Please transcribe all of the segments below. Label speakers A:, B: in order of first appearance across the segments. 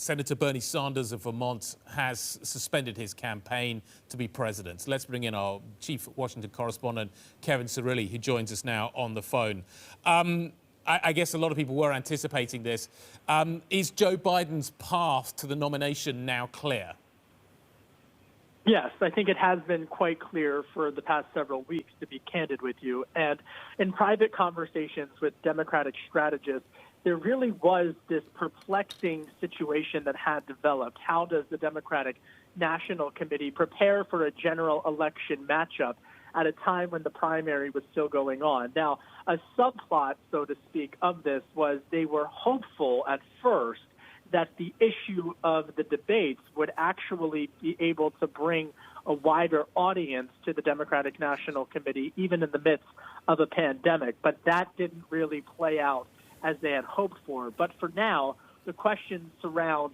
A: Senator Bernie Sanders of Vermont has suspended his campaign to be president. Let's bring in our chief Washington correspondent, Kevin Cirilli, who joins us now on the phone. I guess a lot of people were anticipating this. Is Joe Biden's path to the nomination now clear?
B: Yes, I think it has been quite clear for the past several weeks, to be candid with you. And in private conversations with Democratic strategists, there really was this perplexing situation that had developed. How does the Democratic National Committee prepare for a general election matchup at a time when the primary was still going on? Now, a subplot, so to speak, of this was they were hopeful at first that the issue of the debates would actually be able to bring a wider audience to the Democratic National Committee, even in the midst of a pandemic. But that didn't really play out as they had hoped for. But for now, the questions surround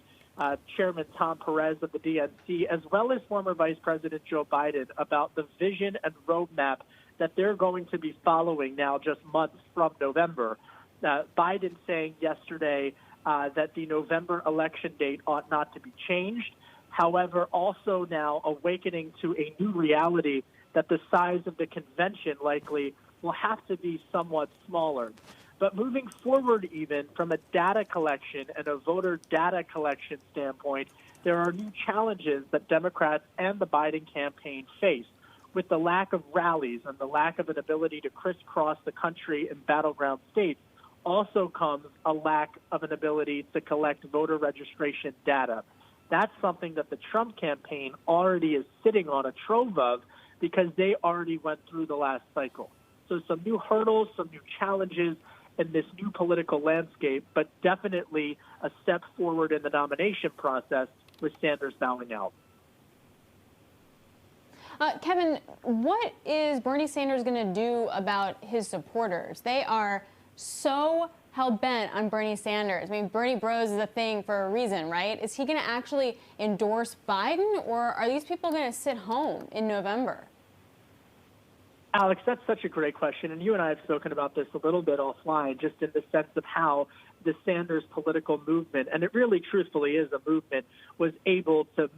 B: Chairman Tom Perez of the DNC, as well as former Vice President Joe Biden, about the vision and roadmap that they're going to be following now just months from November. Biden saying yesterday that the November election date ought not to be changed. However, also now awakening to a new reality that the size of the convention likely will have to be somewhat smaller. But moving forward, even from a data collection and a voter data collection standpoint, there are new challenges that Democrats and the Biden campaign face. With the lack of rallies and the lack of an ability to crisscross the country in battleground states, also comes a lack of an ability to collect voter registration data. That's something that the Trump campaign already is sitting on a trove of because they already went through the last cycle. So some new hurdles, some new challenges in this new political landscape, but definitely a step forward in the nomination process with Sanders bowing out.
C: Kevin, what is Bernie Sanders going to do about his supporters? They are so hell-bent on Bernie Sanders. I mean, Bernie Bros is a thing for a reason, right? Is he going to actually endorse Biden, or are these people going to sit home in November?
B: Alex, that's such a great question, and you and I have spoken about this a little bit offline, just in the sense of how the Sanders political movement, and it really truthfully is a movement, was able to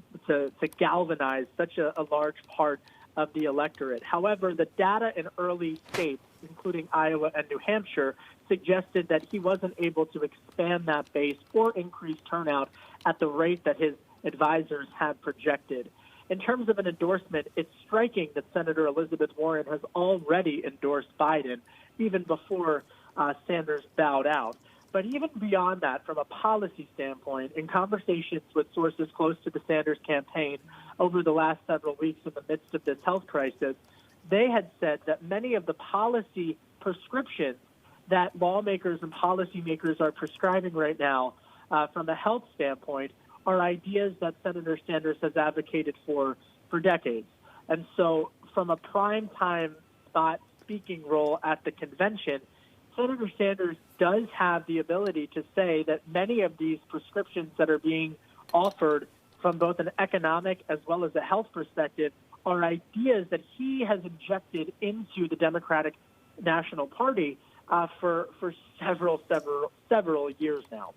B: galvanize such a large part of the electorate. However, the data in early states, including Iowa and New Hampshire, suggested that he wasn't able to expand that base or increase turnout at the rate that his advisors had projected. In terms of an endorsement, it's striking that Senator Elizabeth Warren has already endorsed Biden, even before Sanders bowed out. But even beyond that, from a policy standpoint, in conversations with sources close to the Sanders campaign over the last several weeks in the midst of this health crisis, they had said that many of the policy prescriptions that lawmakers and policymakers are prescribing right now from a health standpoint are ideas that Senator Sanders has advocated for decades. And so from a primetime spot speaking role at the convention, Senator Sanders does have the ability to say that many of these prescriptions that are being offered from both an economic as well as a health perspective are ideas that he has injected into the Democratic National Party for several years now.